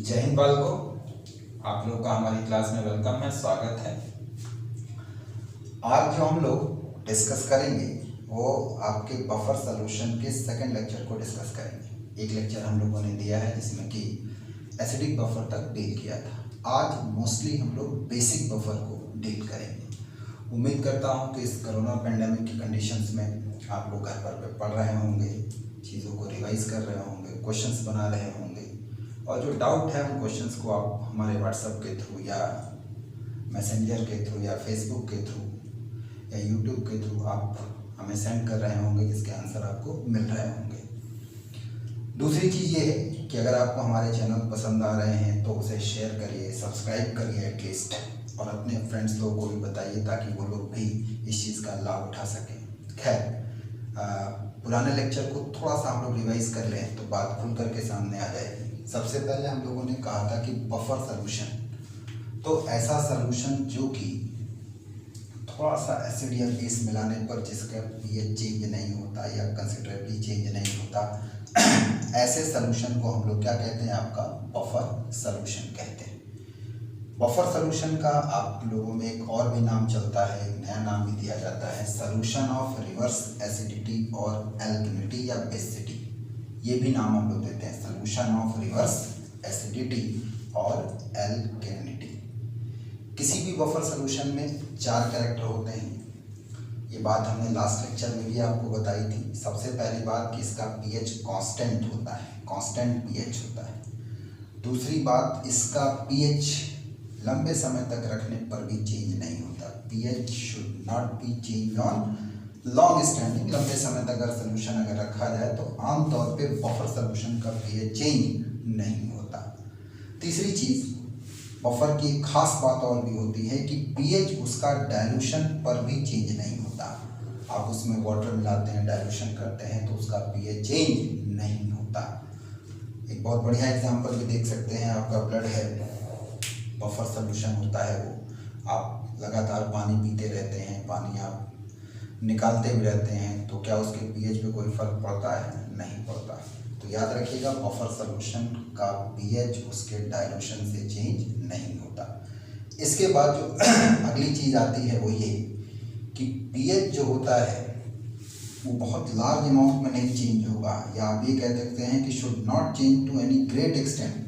जय हिंद बालकों, आप लोग का हमारी क्लास में वेलकम है, स्वागत है। आज जो हम लोग डिस्कस करेंगे वो आपके बफर सॉल्यूशन के सेकंड लेक्चर को डिस्कस करेंगे। एक लेक्चर हम लोगों ने दिया है जिसमें कि एसिडिक बफर तक डील किया था। आज मोस्टली हम लोग बेसिक बफर को डील करेंगे। उम्मीद करता हूँ कि इस कोरोना पेंडेमिक की कंडीशंस में आप लोग घर पर पढ़ रहे होंगे, चीज़ों को रिवाइज कर रहे होंगे, क्वेश्चंस बना रहे होंगे और जो डाउट है उन क्वेश्चंस को आप हमारे व्हाट्सएप के थ्रू या मैसेंजर के थ्रू या फेसबुक के थ्रू या यूट्यूब के थ्रू आप हमें सेंड कर रहे होंगे, जिसके आंसर आपको मिल रहे होंगे। दूसरी चीज़ ये है कि अगर आपको हमारे चैनल पसंद आ रहे हैं तो उसे शेयर करिए, सब्सक्राइब करिए एटलीस्ट, और अपने फ्रेंड्स लोगों को भी बताइए ताकि वो लोग भी इस चीज़ का लाभ उठा सकें। खैर, पुराने लेक्चर को थोड़ा सा हम लोग रिवाइज कर लें तो बात खुल करके सामने आ जाएगी। सबसे पहले हम लोगों ने कहा था कि बफर सॉल्यूशन, तो ऐसा सॉल्यूशन जो कि थोड़ा सा एसिड या बेस मिलाने पर जिसका पीएच चेंज नहीं होता या कंसिडरेबली चेंज नहीं होता, ऐसे सॉल्यूशन को हम लोग क्या कहते हैं? आपका बफर सॉल्यूशन कहते हैं। बफर सॉल्यूशन का आप लोगों में एक और भी नाम चलता है, एक नया नाम भी दिया जाता है, सॉल्यूशन ऑफ रिवर्स एसिडिटी और एल्कलिनिटी या बेसिसिटी। ये भी नाम हम लोग देते हैं, सॉल्यूशन ऑफ रिवर्स एसिडिटी और एल्कलिनिटी। किसी भी बफर सॉल्यूशन में 4 कैरेक्टर होते हैं। ये बात हमने लास्ट लेक्चर में भी आपको बताई थी। सबसे पहली बात कि इसका पीएच कांस्टेंट होता है, कांस्टेंट पीएच होता है। दूसरी बात, इसका पीएच लंबे समय तक रखने पर भी चेंज नहीं होता। PH should not be change on long standing. लंबे समय तक अगर सोल्यूशन अगर रखा जाए तो आमतौर पे बफर सोल्यूशन का पीएच चेंज नहीं होता। तीसरी चीज़, बफर की एक खास बात और भी होती है कि पीएच उसका डाइल्यूशन पर भी चेंज नहीं होता। आप उसमें वाटर मिलाते हैं, डाइल्यूशन करते हैं तो उसका पीएच चेंज नहीं होता। एक बहुत बढ़िया एग्जांपल भी देख सकते हैं, आपका ब्लड है, बफर सॉल्यूशन होता है वो। आप लगातार पानी पीते रहते हैं, पानी आप निकालते भी रहते हैं, तो क्या उसके पीएच पे कोई फर्क पड़ता है? नहीं पड़ता। तो याद रखिएगा, बफर सॉल्यूशन का पीएच उसके डाइल्यूशन से चेंज नहीं होता। इसके बाद जो अगली चीज़ आती है वो ये कि पीएच जो होता है वो बहुत लार्ज अमाउंट में नहीं चेंज होगा, या आप ये कह सकते हैं कि should not change to any great extent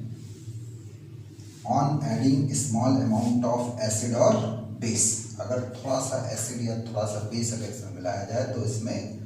on adding small amount of acid और बेस। अगर थोड़ा सा एसिड या थोड़ा सा बेस अगर इसमें मिलाया जाए तो इसमें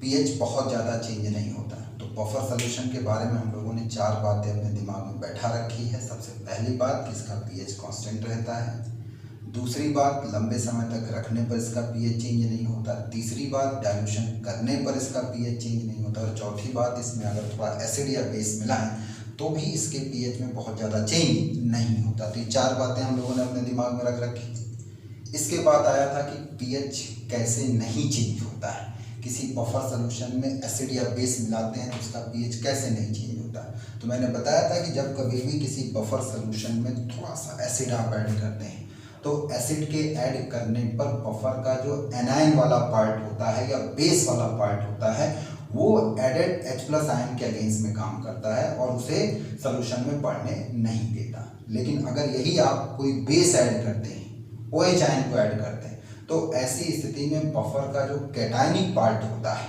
पीएच बहुत ज़्यादा चेंज नहीं होता। तो बफर सॉल्यूशन के बारे में हम लोगों ने 4 बातें अपने दिमाग में बैठा रखी है। सबसे पहली बात कि इसका पीएच कांस्टेंट रहता है। दूसरी बात, लंबे समय तक रखने पर इसका पीएच चेंज नहीं होता। तीसरी बात, डाइल्यूशन करने पर इसका पीएच चेंज नहीं होता। और चौथी बात, इसमें अगर थोड़ा एसिड या बेस मिला है तो भी इसके पीएच में बहुत ज़्यादा चेंज नहीं होता। तो ये 4 बातें हम लोगों ने अपने दिमाग में रख रखी। इसके बाद आया था कि पीएच कैसे नहीं चेंज होता है। किसी बफर सॉल्यूशन में एसिड या बेस मिलाते हैं तो उसका पीएच कैसे नहीं चेंज होता। तो मैंने बताया था कि जब कभी भी किसी बफर सॉल्यूशन में थोड़ा सा एसिड आप ऐड करते हैं तो एसिड के ऐड करने पर बफर का जो एनायन वाला पार्ट होता है या बेस वाला पार्ट होता है वो एडेड H+ आयन के अगेंस्ट में काम करता है और उसे सॉल्यूशन में पढ़ने नहीं देता। लेकिन अगर यही आप कोई बेस ऐड करते हैं, OH आयन को ऐड करते हैं, तो ऐसी स्थिति में बफर का जो कैटायनिक पार्ट होता है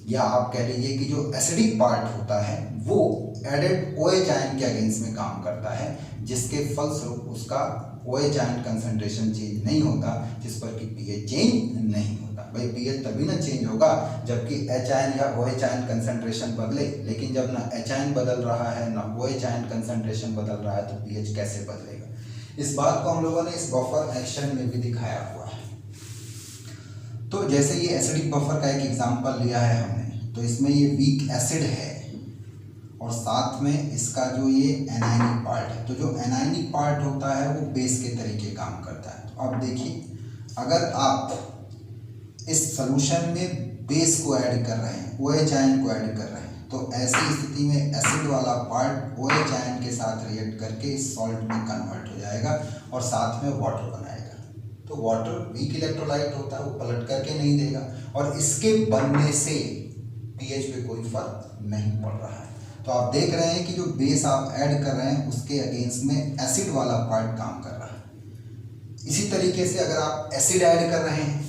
या आप कह लीजिए कि जो एसिडिक पार्ट होता है वो एडेड OH आयन के अगेंस्ट में काम करता है, जिसके फलस्वरूप उसका OH आयन कंसंट्रेशन चेंज नहीं होता, जिस पर कि पीएच चेंज नहीं होता। भाई पीएच तभी ना चेंज होगा जबकि H आयन या OH आयन कंसंट्रेशन बदले, लेकिन जब ना H आयन बदल रहा है ना OH आयन कंसंट्रेशन बदल रहा है तो पीएच कैसे बदलेगा? इस बात को हम लोगों ने इस बफर एक्शन में भी दिखाया हुआ है। तो जैसे ये एसिडिक बफर का एक एग्जांपल लिया है हमने, तो इसमें ये वीक एसिड है और साथ में इसका जो ये एनायनिक पार्ट है। तो जो एनायनिक पार्ट होता है वो बेस के तरीके काम करता है। तो अब देखिए, अगर आप इस सॉल्यूशन में बेस को ऐड कर रहे हैं, OH आयन को ऐड कर रहे हैं, तो ऐसी स्थिति में एसिड वाला पार्ट OH आयन के साथ रिएक्ट करके इस सॉल्ट में कन्वर्ट हो जाएगा और साथ में वाटर बनाएगा। तो वाटर वीक इलेक्ट्रोलाइट होता है, वो पलट करके नहीं देगा और इसके बनने से पीएच पे कोई फर्क नहीं पड़ रहा है। तो आप देख रहे हैं कि जो बेस आप ऐड कर रहे हैं उसके अगेंस्ट में एसिड वाला पार्ट काम कर रहा है। इसी तरीके से अगर आप एसिड ऐड कर रहे हैं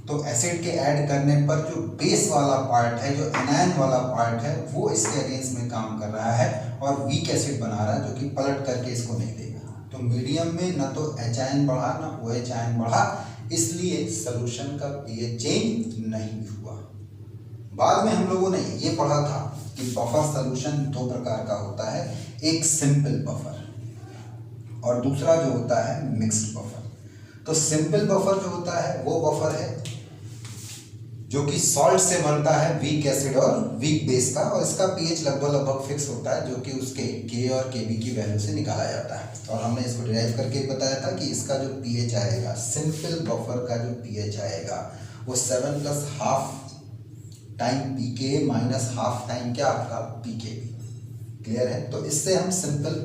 तो एसिड के ऐड करने पर जो बेस वाला पार्ट है, जो एनायन वाला पार्ट है, वो इसके अगेंस्ट में काम कर रहा है और वीक एसिड बना रहा है, जो कि पलट करके इसको नहीं देगा। तो मीडियम में ना तो एच आयन बढ़ा ना OH आयन बढ़ा, इसलिए सॉल्यूशन का pH चेंज नहीं हुआ। बाद में हम लोगों ने ये पढ़ा था कि बफर सॉल्यूशन दो प्रकार का होता है, एक सिंपल बफर और दूसरा जो होता है मिक्स्ड बफर। तो सिंपल बफर जो होता है वो बफर है जो कि सॉल्ट से बनता है, वीक एसिड और वीक बेस का, और इसका pH लगभग फिक्स होता है, जो कि उसके K और Kb की वैल्यू से निकाला जाता है। और हमने इसको डिराइव करके बताया था कि इसका जो pH आएगा, सिंपल बफर का जो pH आएगा वो 7 + ½ टाइम pKa माइनस ½ टाइम क्या आपका pKb। क्लियर है? तो इससे हम सिंपल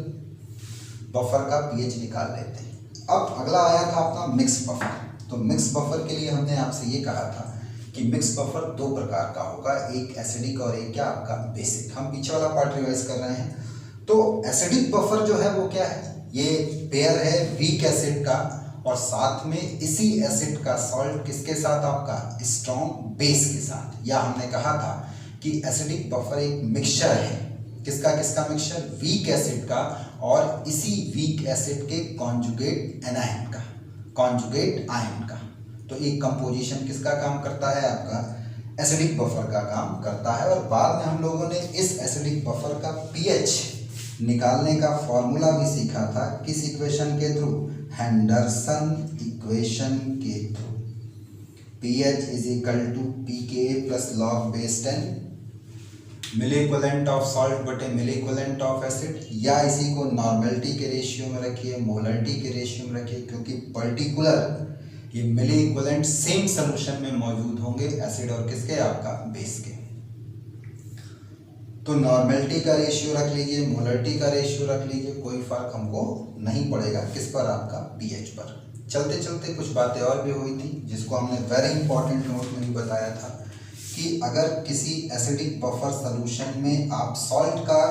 बफर का pH निकाल लेते हैं। अब अगला आया था अपना मिक्स बफर। तो मिक्स बफर के लिए हमने आपसे ये कहा था कि मिक्स बफर दो प्रकार का होगा, एक एसिडिक और एक क्या आपका बेसिक। हम पीछे वाला पार्ट रिवाइज कर रहे हैं। तो एसिडिक बफर जो है वो क्या है, ये पेयर है वीक एसिड का और साथ में इसी एसिड का सॉल्ट किसके साथ आपका स्ट्रॉन्ग बेस के साथ। या हमने कहा था कि एसिडिक बफर एक मिक्सचर है, किसका किसका मिक्सचर, वीक एसिड का और इसी वीक एसिड के कॉन्जुगेट एनायन का, कॉन्जुगेट आयन का। तो एक कंपोजिशन किसका काम करता है, आपका एसिडिक बफर का काम करता है। और बाद में हम लोगों ने इस एसिडिक बफर का pH निकालने का फॉर्मूला भी सीखा था, किस इक्वेशन के थ्रू, हेंडरसन इक्वेशन के through. pH = pKa + log base 10 milliequivalent of salt बटे मिलीक्वलेंट ऑफ एसिड, या इसी को नॉर्मेलिटी के रेशियो में रखिए, मोलरिटी के रेशियो में रखिए, क्योंकि पर्टिकुलर ये मिलीक्वलेंट सेम सॉल्यूशन में मौजूद होंगे, एसिड और किसके, आपका बेस के। तो नॉर्मेलिटी का रेशियो रख लीजिए, मोलरिटी का रेशियो रख लीजिए, कोई फर्क हमको नहीं पड़ेगा किस पर, आपका pH पर। चलते चलते कुछ बातें और भी हुई थी जिसको हमने वेरी इंपॉर्टेंट नोट में भी बताया था कि अगर किसी एसिडिक बफर सॉल्यूशन में आप सॉल्ट का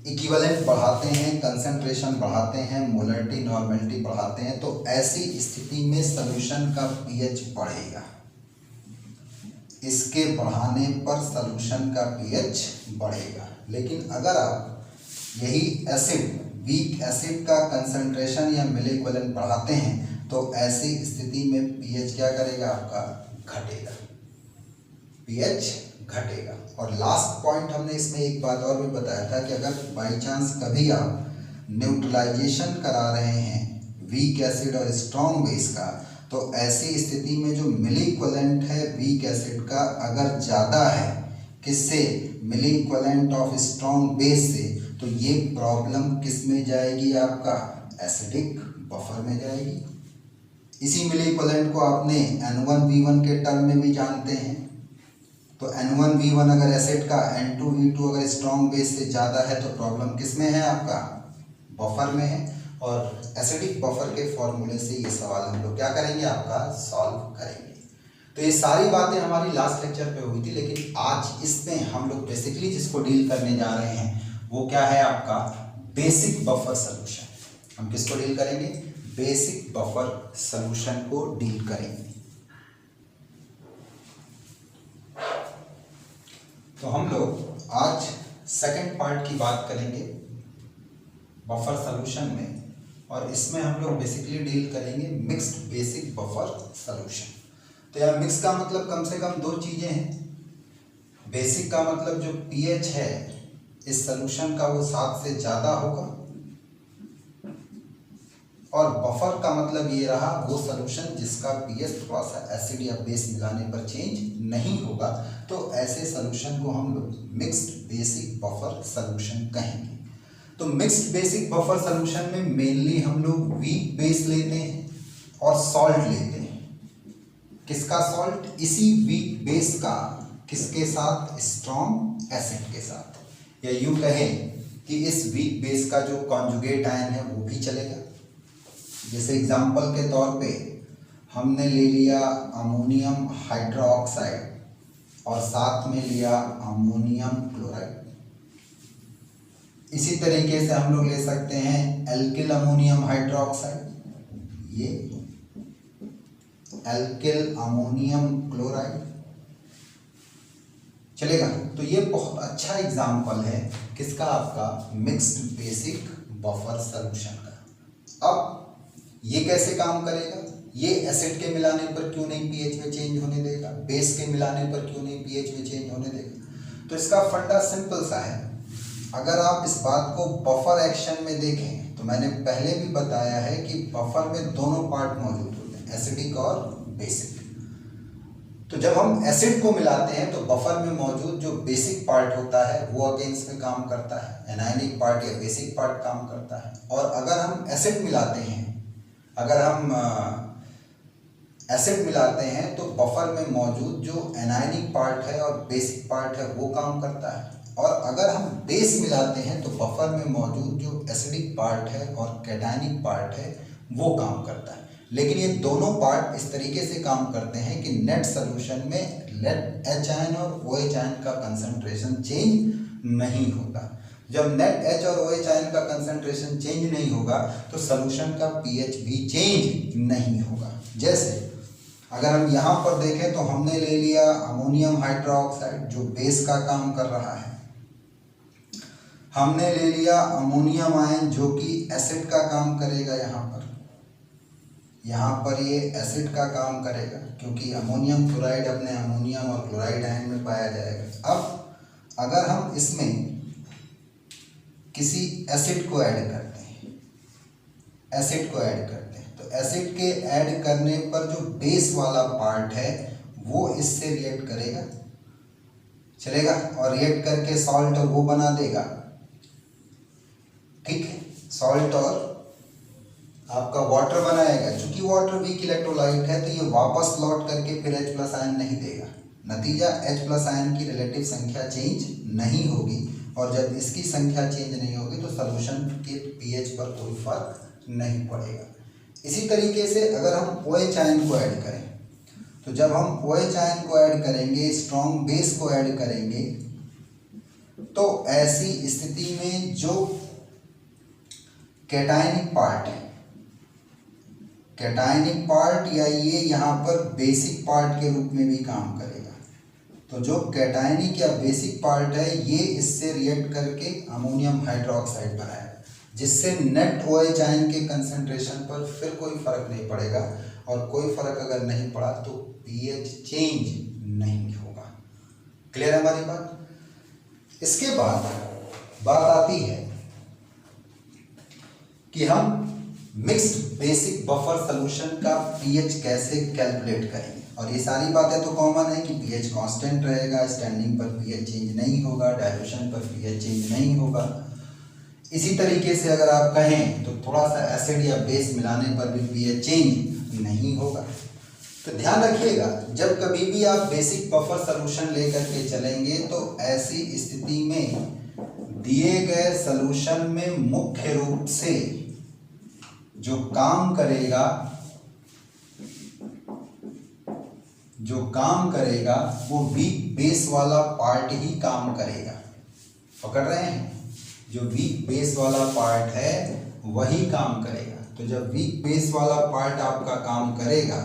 इक्विवेलेंट बढ़ाते हैं, कंसंट्रेशन बढ़ाते हैं, मोलरिटी नॉर्मेलिटी बढ़ाते हैं, तो ऐसी स्थिति में सॉल्यूशन का pH बढ़ेगा। इसके बढ़ाने पर सॉल्यूशन का pH बढ़ेगा। लेकिन अगर आप यही एसिड, वीक एसिड का कंसंट्रेशन या मिलीक्वलेंट बढ़ाते हैं तो ऐसी स्थिति में pH क्या करेगा, आपका घटेगा, pH घटेगा। और लास्ट पॉइंट हमने इसमें एक बात और भी बताया था कि अगर बाई चांस कभी आप न्यूट्रलाइजेशन करा रहे हैं वीक एसिड और स्ट्रॉन्ग बेस का, तो ऐसी स्थिति में जो मिलीक्वलेंट है वीक एसिड का अगर ज़्यादा है किससे, मिलीक्वलेंट ऑफ स्ट्रॉन्ग बेस से, तो ये प्रॉब्लम किस में जाएगी, आपका एसिडिक बफर में जाएगी। इसी मिलीक्वलेंट को आपने N1V1 के टर्म में भी जानते हैं। तो N1V1 अगर एसिड का, N2V2 अगर स्ट्रॉन्ग बेस से ज़्यादा है तो प्रॉब्लम किस में है, आपका बफर में है। और एसिडिक बफर के फॉर्मूले से ये सवाल हम लोग क्या करेंगे, आपका सॉल्व करेंगे। तो ये सारी बातें हमारी लास्ट लेक्चर पे हुई थी, लेकिन आज इसमें हम लोग बेसिकली जिसको डील करने जा रहे हैं वो क्या है, आपका बेसिक बफर सॉल्यूशन। हम किसको डील करेंगे, बेसिक बफर सॉल्यूशन को डील करेंगे। तो हम लोग आज सेकंड पार्ट की बात करेंगे बफर सॉल्यूशन में, और इसमें हम लोग बेसिकली डील करेंगे मिक्स्ड बेसिक बफर सॉल्यूशन। तो यार मिक्स का मतलब कम से कम दो चीज़ें हैं। बेसिक का मतलब जो pH है इस सॉल्यूशन का वो 7 से ज़्यादा होगा, और बफर का मतलब ये रहा वो सॉल्यूशन जिसका pH थोड़ा सा एसिड या बेस मिलाने पर चेंज नहीं होगा। तो ऐसे सॉल्यूशन को हम लोग मिक्स्ड बेसिक बफर सॉल्यूशन कहेंगे। तो मिक्स्ड बेसिक बफर सॉल्यूशन में मेनली हम लोग वीक बेस लेते हैं और सॉल्ट लेते हैं। किसका सॉल्ट, इसी वीक बेस का, किसके साथ, स्ट्रॉन्ग एसिड के साथ। या यूं कहें कि इस वीक बेस का जो कॉन्जुगेट आयन है वो भी चलेगा। जैसे एग्जाम्पल के तौर पे हमने ले लिया अमोनियम हाइड्रोक्साइड और साथ में लिया अमोनियम क्लोराइड। इसी तरीके से हम लोग ले सकते हैं एल्किल अमोनियम हाइड्रोक्साइड, ये एल्किल अमोनियम क्लोराइड, चलेगा। तो ये बहुत अच्छा एग्जाम्पल है किसका, आपका मिक्स्ड बेसिक बफर सॉल्यूशन का। अब ये कैसे काम करेगा, ये एसिड के मिलाने पर क्यों नहीं पीएच में चेंज होने देगा, बेस के मिलाने पर क्यों नहीं पीएच में चेंज होने देगा। तो इसका फंडा सिंपल सा है। अगर आप इस बात को बफर एक्शन में देखें तो मैंने पहले भी बताया है कि बफर में दोनों पार्ट मौजूद होते हैं, एसिडिक और बेसिक। तो जब हम एसिड को मिलाते हैं तो बफर में मौजूद जो बेसिक पार्ट होता है वो अगेंस्ट में काम करता है, एनायनिक पार्ट या बेसिक पार्ट काम करता है। और अगर हम एसिड मिलाते हैं, अगर हम एसिड मिलाते हैं तो बफर में मौजूद जो एनायनिक पार्ट है और बेसिक पार्ट है वो काम करता है। और अगर हम बेस मिलाते हैं तो बफर में मौजूद जो एसिडिक पार्ट है और कैटायनिक पार्ट है वो काम करता है। लेकिन ये दोनों पार्ट इस तरीके से काम करते हैं कि नेट सोल्यूशन में नेट एच आयन और ओ एच आयन का कंसंट्रेशन चेंज नहीं होता। जब नेट एच और ओ एच आयन का कंसंट्रेशन चेंज नहीं होगा तो सोल्यूशन का पीएच भी चेंज नहीं होगा। जैसे अगर हम यहाँ पर देखें तो हमने ले लिया अमोनियम हाइड्रोक्साइड जो बेस का काम कर रहा है, हमने ले लिया अमोनियम आयन जो कि एसिड का काम करेगा, यहाँ पर ये एसिड का काम करेगा क्योंकि अमोनियम क्लोराइड अपने अमोनियम और क्लोराइड आयन में पाया जाएगा। अब अगर हम इसमें किसी एसिड को ऐड करते हैं, एसिड को ऐड करते हैं तो एसिड के ऐड करने पर जो बेस वाला पार्ट है वो इससे रिएक्ट करेगा, चलेगा, और रिएक्ट करके सॉल्ट और वो बना देगा, ठीक है, सॉल्ट और आपका वाटर बनाएगा। चूंकि वाटर वीक इलेक्ट्रोलाइट है तो ये वापस लौट करके फिर H प्लस आयन नहीं देगा। नतीजा H प्लस आयन की रिलेटिव संख्या चेंज नहीं होगी, और जब इसकी संख्या चेंज नहीं होगी तो सॉल्यूशन के पीएच पर कोई फर्क नहीं पड़ेगा। इसी तरीके से अगर हम OH आयन को ऐड करें तो जब हम OH आयन को ऐड करेंगे, स्ट्रॉन्ग बेस को ऐड करेंगे, तो ऐसी स्थिति में जो कैटायनिक पार्ट है, कैटायनिक पार्ट या ये यहाँ पर बेसिक पार्ट के रूप में भी काम करेगा। तो जो कैटायनिक या बेसिक पार्ट है ये इससे रिएक्ट करके अमोनियम हाइड्रोक्साइड बनाएगा, जिससे नेट OH आयन के कंसंट्रेशन पर फिर कोई फर्क नहीं पड़ेगा, और कोई फर्क अगर नहीं पड़ा तो पीएच चेंज नहीं होगा। क्लियर है हमारी बात। इसके बाद बात आती है कि हम मिक्स्ड बेसिक बफर सॉल्यूशन का पीएच कैसे कैलकुलेट करेंगे। और ये सारी बातें तो कॉमन है कि पीएच कांस्टेंट रहेगा, स्टैंडिंग पर पीएच चेंज नहीं होगा, डाइल्यूशन पर पीएच चेंज नहीं होगा। इसी तरीके से अगर आप कहें तो थोड़ा सा एसिड या बेस मिलाने पर भी पीएच चेंज नहीं होगा। तो ध्यान रखिएगा, जब कभी भी आप बेसिक बफर सॉल्यूशन लेकर के चलेंगे तो ऐसी स्थिति में दिए गए सॉल्यूशन में मुख्य रूप से जो काम करेगा वो वीक बेस वाला पार्ट ही काम करेगा। पकड़ रहे हैं, जो वीक बेस वाला पार्ट है वही काम करेगा। तो जब वीक बेस वाला पार्ट आपका काम करेगा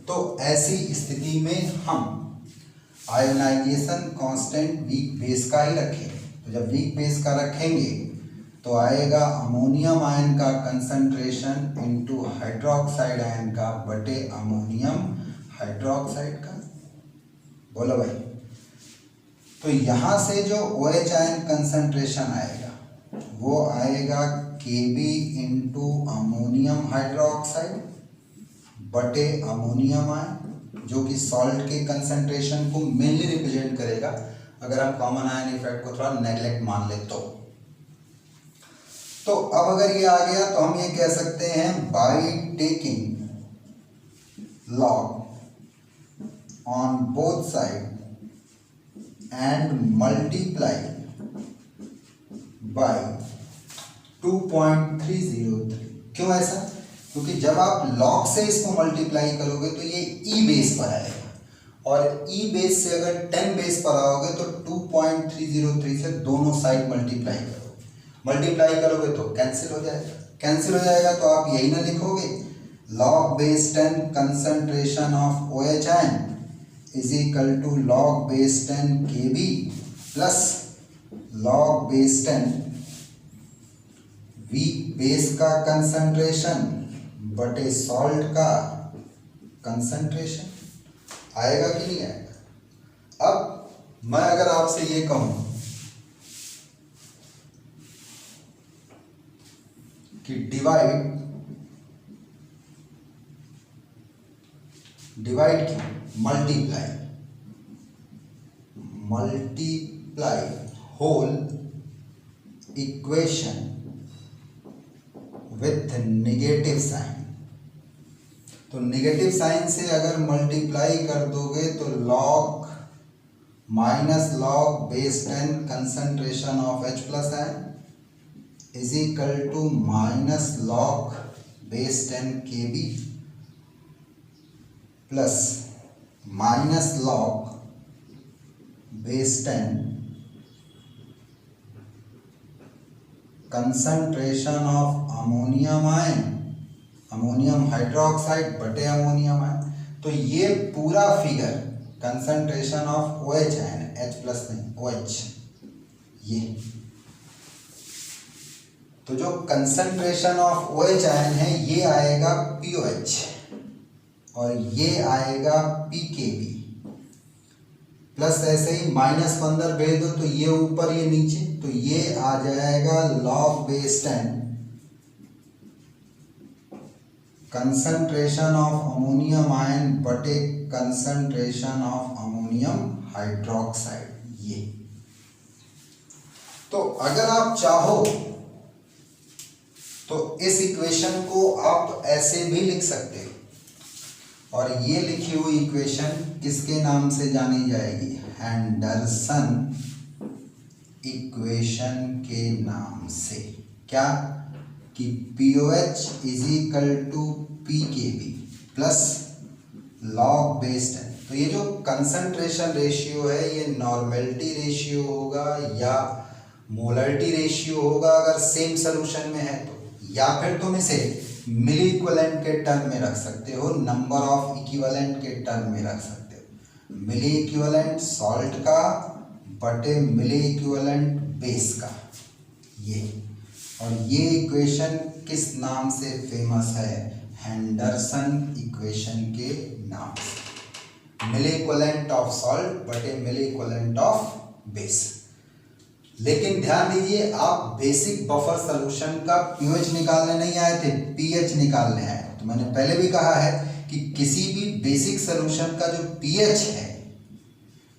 तो ऐसी स्थिति में हम आयोनाइजेशन कांस्टेंट वीक बेस का ही रखेंगे। तो जब वीक बेस का रखेंगे तो आएगा अमोनियम आयन का कंसंट्रेशन इनटू हाइड्रोक्साइड आयन का बटे अमोनियम हाइड्रोक्साइड का। बोलो भाई। तो यहाँ से जो OH आयन कंसंट्रेशन आएगा वो आएगा Kb इंटू अमोनियम हाइड्रोक्साइड बटे अमोनियम आयन, जो कि सॉल्ट के कंसंट्रेशन को मेनली रिप्रेजेंट करेगा। अगर हम कॉमन आयन इफेक्ट को थोड़ा नेग्लेक्ट मान ले तो अब अगर ये आ गया तो हम ये कह सकते हैं by taking log on both side and multiply by 2.303। क्यों ऐसा? क्योंकि जब आप log से इसको मल्टीप्लाई करोगे तो ये ई बेस पर आएगा, और ई बेस से अगर 10 बेस पर आओगे तो 2.303 से दोनों साइड मल्टीप्लाई करोगे। मल्टीप्लाई करोगे तो कैंसिल हो जाएगा, कैंसिल हो जाएगा तो आप यही ना लिखोगे log base 10 concentration of OH is equal to log base 10 Kb plus log base 10 weak base का कंसंट्रेशन बटे सॉल्ट का कंसंट्रेशन। आएगा कि नहीं आएगा? अब मैं अगर आपसे ये कहूं कि डिवाइड की multiply whole equation with negative sign, तो नेगेटिव साइन से अगर मल्टीप्लाई कर दोगे तो log minus log base 10 concentration of H plus ion is equal to minus log base 10 Kb plus minus log base 10 concentration of ammonium ion, ammonium hydroxide बटे ammonium ion. तो ये पूरा figure concentration of OH ion, H plus नहीं OH, ये तो जो concentration of OH ion है ये आएगा POH और ये आएगा PKB प्लस ऐसे ही माइनस को अंदर भेज दो तो ये ऊपर ये नीचे, तो ये आ जाएगा log base 10 concentration of ammonium ion बटे कंसंट्रेशन ऑफ अमोनियम हाइड्रोक्साइड। ये तो अगर आप चाहो तो इस इक्वेशन को आप ऐसे भी लिख सकते हो और ये लिखी हुई इक्वेशन किसके नाम से जानी जाएगी? हेंडरसन इक्वेशन के नाम से। क्या कि POH is equal to PKB plus log base 10। तो ये जो कंसंट्रेशन रेशियो है ये नॉर्मेलिटी रेशियो होगा या मोलरिटी रेशियो होगा अगर सेम सोल्यूशन में है तो, या फिर तुम इसे मिली इक्विवेलेंट के टर्म में रख सकते हो, नंबर ऑफ इक्विवेलेंट के टर्म में रख सकते हो। मिली इक्विवेलेंट सॉल्ट का बटे मिली इक्विवेलेंट बेस का, ये। और ये इक्वेशन किस नाम से फेमस है? हेंडरसन इक्वेशन के नाम से। मिली इक्विवेलेंट ऑफ सॉल्ट बटे मिली इक्विवेलेंट ऑफ बेस। लेकिन ध्यान दीजिए, आप बेसिक बफर सॉल्यूशन का pH निकालने नहीं आए थे, pH निकालने आए। तो मैंने पहले भी कहा है कि किसी भी बेसिक सॉल्यूशन का जो pH है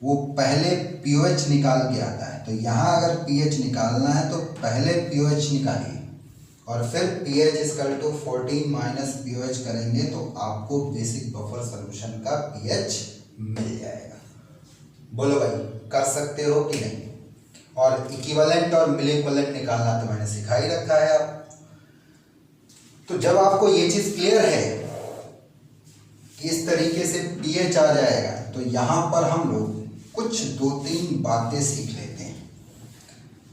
वो पहले pOH निकाल के आता है। तो यहाँ अगर pH निकालना है तो पहले pOH निकालिए और फिर pH equal to 14 minus pOH करेंगे तो आपको बेसिक बफर सॉल्यूशन का pH मिल जाएगा। बोलो भाई, कर सकते हो कि नहीं? और इक्विवेलेंट और मिली इक्विवेलेंट निकालना तो मैंने सिखा ही रखा है आप। तो जब आपको ये चीज क्लियर है कि इस तरीके से pH आ जाएगा तो यहां पर हम लोग कुछ 2-3 बातें सीख लेते हैं।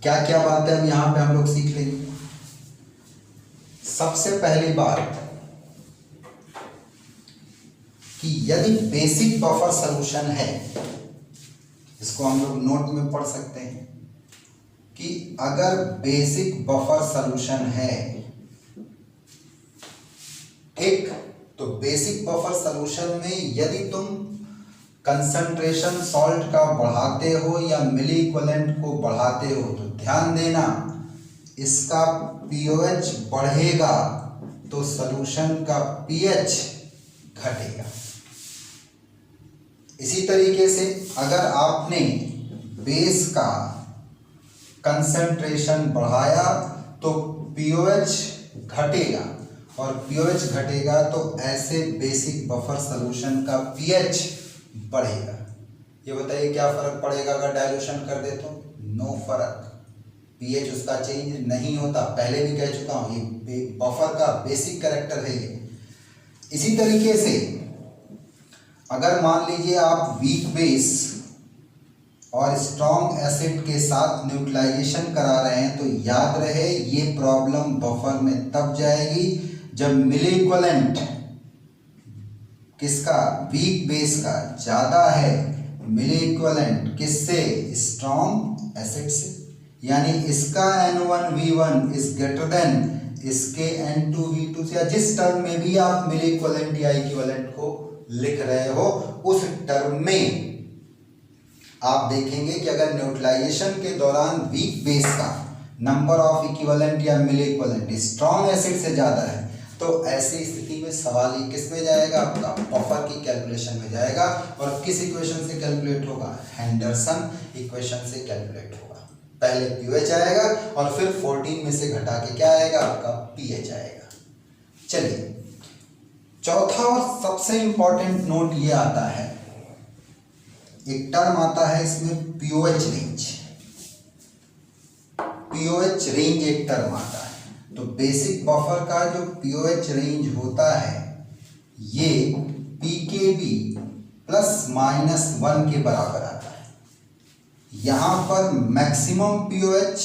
क्या क्या बातें अब यहां पे हम लोग सीख लेंगे? सबसे पहली बात कि यदि बेसिक बफर सॉल्यूशन है, इसको हम लोग नोट में पढ़ सकते हैं कि अगर बेसिक बफर सॉल्यूशन है, ठीक, तो बेसिक बफर सॉल्यूशन में यदि तुम कंसंट्रेशन सॉल्ट का बढ़ाते हो या मिली इक्विवेलेंट को बढ़ाते हो तो ध्यान देना इसका pOH बढ़ेगा तो सॉल्यूशन का pH घटेगा। इसी तरीके से अगर आपने बेस का कंसंट्रेशन बढ़ाया तो pOH घटेगा और pOH घटेगा तो ऐसे बेसिक बफर सॉल्यूशन का pH बढ़ेगा। ये बताइए क्या फर्क पड़ेगा अगर डाइल्यूशन कर दे तो? नो फर्क, pH उसका चेंज नहीं होता। पहले भी कह चुका हूं, ये बफर का बेसिक कैरेक्टर है ये। इसी तरीके से अगर मान लीजिए आप वीक बेस और स्ट्रॉन्ग एसिड के साथ न्यूट्रलाइजेशन करा रहे हैं तो याद रहे ये प्रॉब्लम बफर में तब जाएगी जब मिलिक्वलेंट किसका, वीक बेस का ज़्यादा है मिलिक्वलेंट किससे, स्ट्रॉन्ग एसिड से। यानी इसका N1V1 इज ग्रेटर देन इसके N2V2 से, या जिस टर्म में भी आप मिलिक्वलेंट या इक्विवेलेंट को लिख रहे हो उस टर्म में आप देखेंगे कि अगर न्यूट्रलाइजेशन के दौरान वीक बेस का नंबर ऑफ इक्विवेलेंट या मिलिक्वलेंट स्ट्रॉन्ग एसिड से ज़्यादा है तो ऐसी स्थिति में सवाल ही किस में जाएगा, आपका बफर की कैलकुलेशन में जाएगा। और किस इक्वेशन से कैलकुलेट होगा, हेंडरसन इक्वेशन से कैलकुलेट होगा। पहले पीएच आएगा और फिर 14 में से घटा के क्या आएगा, आपका पीएच आएगा। चलिए चौथा और सबसे इंपॉर्टेंट नोट ये आता है, एक टर्म आता है इसमें पीओएच रेंज। पीओएच रेंज एक टर्म आता है। तो बेसिक बफर का जो पीओएच रेंज होता है ये पीकेबी ±1 के बराबर आता है। यहाँ पर मैक्सिमम पीओएच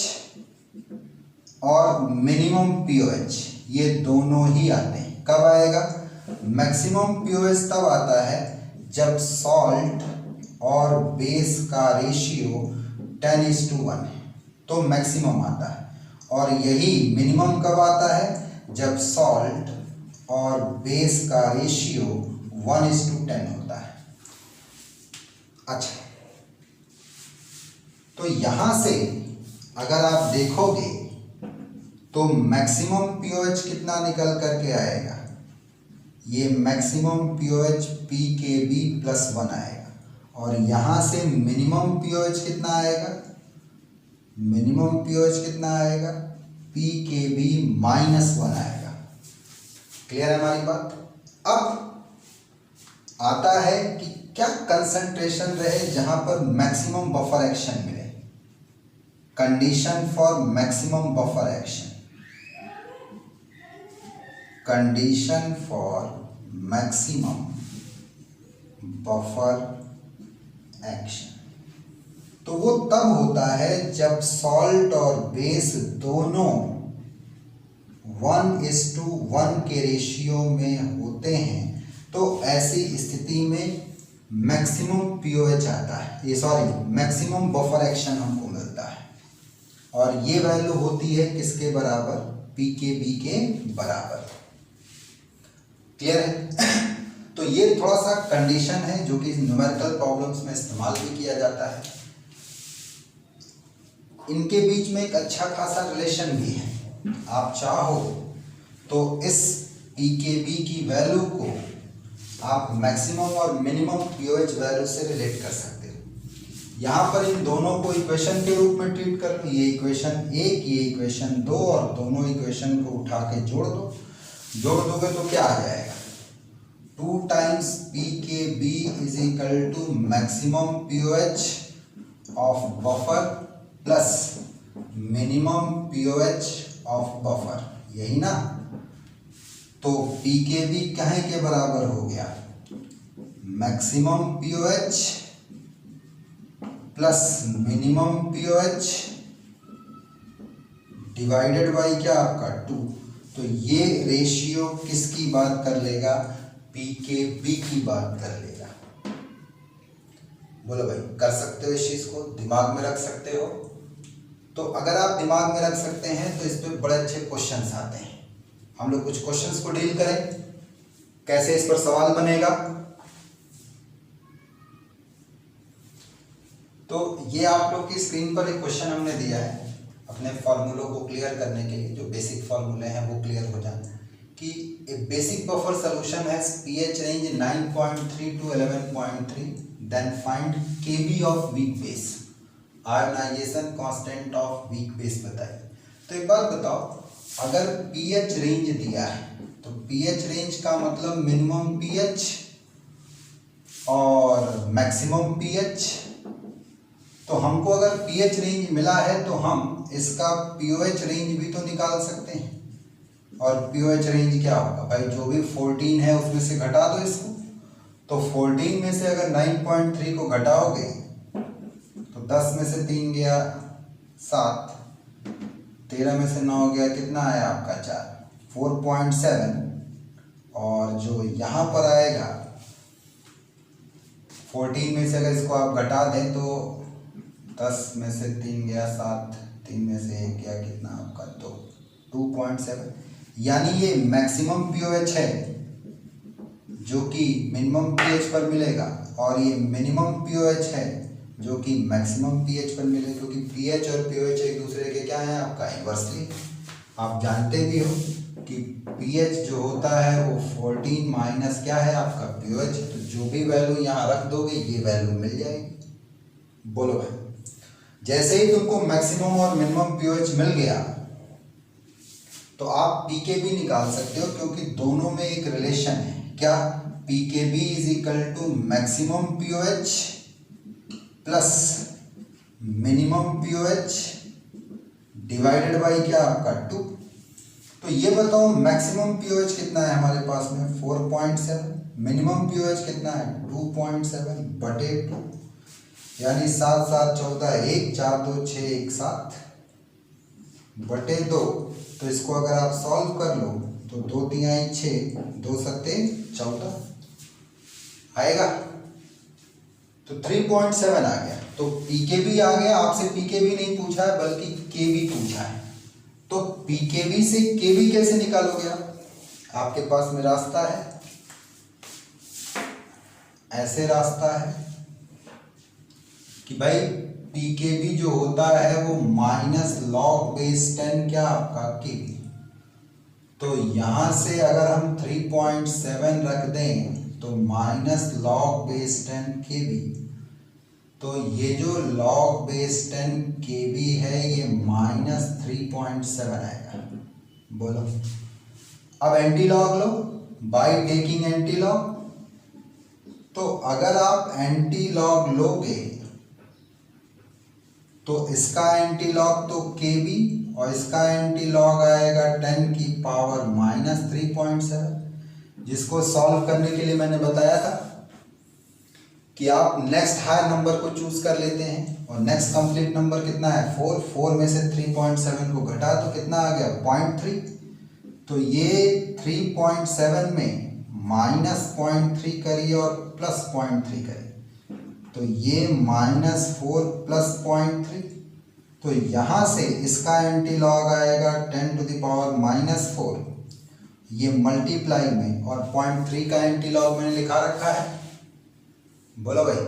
और मिनिमम पीओएच ये दोनों ही आते हैं। कब आएगा, मैक्सिमम पीओएच तब आता है जब सॉल्ट और बेस का रेशियो 10:1 है तो मैक्सिमम आता है। और यही मिनिमम कब आता है, जब सॉल्ट और बेस का रेशियो 1:10 होता है। अच्छा, तो यहां से अगर आप देखोगे तो मैक्सिमम पीओएच कितना निकल करके आएगा, ये मैक्सिमम पीओएच PKB+1 आएगा। और यहाँ से मिनिमम पीओएच कितना आएगा, मिनिमम पीओएच कितना आएगा, PKB-1 आएगा। क्लियर है हमारी बात। अब आता है कि क्या कंसंट्रेशन रहे जहां पर मैक्सिमम बफर एक्शन मिले। Condition for maximum buffer action, condition for maximum buffer action, तो वो तब होता है जब सॉल्ट और बेस दोनों 1:1 के रेशियो में होते हैं तो ऐसी स्थिति में मैक्सिमम पीओएच आता है, ये मैक्सिमम बफर एक्शन हमको मिलता है। और ये वैल्यू होती है किसके बराबर, पीकेबी के बराबर। क्लियर है। तो ये थोड़ा सा कंडीशन है जो कि न्यूमेरिकल प्रॉब्लम्स में इस्तेमाल भी किया जाता है। इनके बीच में एक अच्छा खासा रिलेशन भी है। आप चाहो तो इस पीकेबी की वैल्यू को आप मैक्सिमम और मिनिमम पीओएच वैल्यू से रिलेट कर सकते हो। यहाँ पर इन दोनों को इक्वेशन के रूप में ट्रीट कर लो, ये इक्वेशन 1, ये इक्वेशन 2, और दोनों इक्वेशन को उठा के जोड़ दो। जोड़ दोगे तो क्या आ जाएगा, 2 times PKB = maximum pOH of buffer plus minimum pOH of buffer, यही ना। तो PKB कहे के बराबर हो गया, maximum pOH plus minimum pOH divided by क्या, आपका 2। तो ये रेशियो किसकी बात कर लेगा, PKB की बात कर लेगा। बोलो भाई, कर सकते हो इस चीज को, दिमाग में रख सकते हो। तो अगर आप दिमाग में रख सकते हैं तो इस पे बड़े अच्छे क्वेश्चंस आते हैं। हम लोग कुछ क्वेश्चंस को डील करें, कैसे इस पर सवाल बनेगा। तो ये आप लोग की स्क्रीन पर एक क्वेश्चन हमने दिया है अपने फॉर्मूलों को क्लियर करने के लिए, जो बेसिक फॉर्मूले हैं वो क्लियर हो जाए कि a basic buffer solution has pH range 9.3 to 11.3, then find Kb of weak base, ionization constant of weak base बताइए। तो एक बात बताओ, अगर pH रेंज दिया है तो pH रेंज का मतलब मिनिमम pH और मैक्सिमम pH। तो हमको अगर pH रेंज मिला है तो हम इसका pOH रेंज भी तो निकाल सकते हैं। और pOH रेंज क्या होगा भाई, जो भी 14 है उसमें से घटा दो इसको, तो 14 में से अगर 9.3 को घटाओगे तो 10 में से 3 गया 7, 13 में से 9 गया, कितना आया आपका 4, 4.7। और जो यहाँ पर आएगा 14 में से अगर इसको आप घटा दें तो 10 में से 3 गया 7, 3 में से 1 गया, कितना आपका 2.7। यानी ये मैक्सिमम पीओएच है जो कि मिनिमम पीएच पर मिलेगा, और ये मिनिमम पीओएच है जो कि मैक्सिमम पीएच पर मिलेगा, क्योंकि पीएच और पीओएच एक दूसरे के क्या है आपका इन्वर्सली। आप जानते भी हो कि पीएच जो होता है वो 14 माइनस क्या है आपका पीओएच, तो जो भी वैल्यू यहाँ रख दोगे ये वैल्यू मिल जाएगी। बोलो भाई, जैसे ही तुमको मैक्सिमम और मिनिमम पीओएच मिल गया तो आप पीकेबी निकाल सकते हो, क्योंकि दोनों में एक रिलेशन है। क्या? PKb is equal to maximum pOH plus minimum pOH divided by क्या आपका 2। तो ये बताओ मैक्सिमम पीओएच कितना है हमारे पास में 4.7, मिनिमम पीओएच कितना है 2.7 बटे 2, यानी 7 7 14 1, 4 2 6 1 7 बटे 2। तो इसको अगर आप सॉल्व कर लो तो 2 3 6, 2 सत्ते 14 आएगा, तो 3.7 आ गया। तो पीकेबी आ गया। आपसे पीकेबी नहीं पूछा है बल्कि केबी पूछा है। तो पीकेबी से केबी कैसे निकालोगे आप? आपके पास में रास्ता है, ऐसे रास्ता है कि भाई पीकेबी जो होता है वो माइनस लॉग बेस 10 क्या आपका केबी। तो यहां से अगर हम 3.7 रख दें तो माइनस लॉग बेस 10 केबी, तो ये जो लॉग बेस 10 केबी है ये माइनस 3.7 आएगा। बोलो, अब anti log low by taking anti log. तो अगर आप एंटी लॉग लोगे तो इसका एंटी लॉग तो केबी और इसका एंटी लॉग आएगा 10 की पावर माइनस 3.7, जिसको सॉल्व करने के लिए मैंने बताया था कि आप नेक्स्ट हायर नंबर को चूज कर लेते हैं। और नेक्स्ट कंप्लीट नंबर कितना है 4, 4 में से 3.7 को घटा तो कितना आ गया 0.3। तो ये 3.7 में माइनस 0.3 करिए और प्लस 0.3 करिए, तो ये -4 प्लस 0.3। तो यहाँ से इसका एंटी लॉग आएगा 10 टू द पावर -4, ये मल्टीप्लाई में, और 0.3 का एंटी लॉग मैंने लिखा रखा है। बोलो भाई,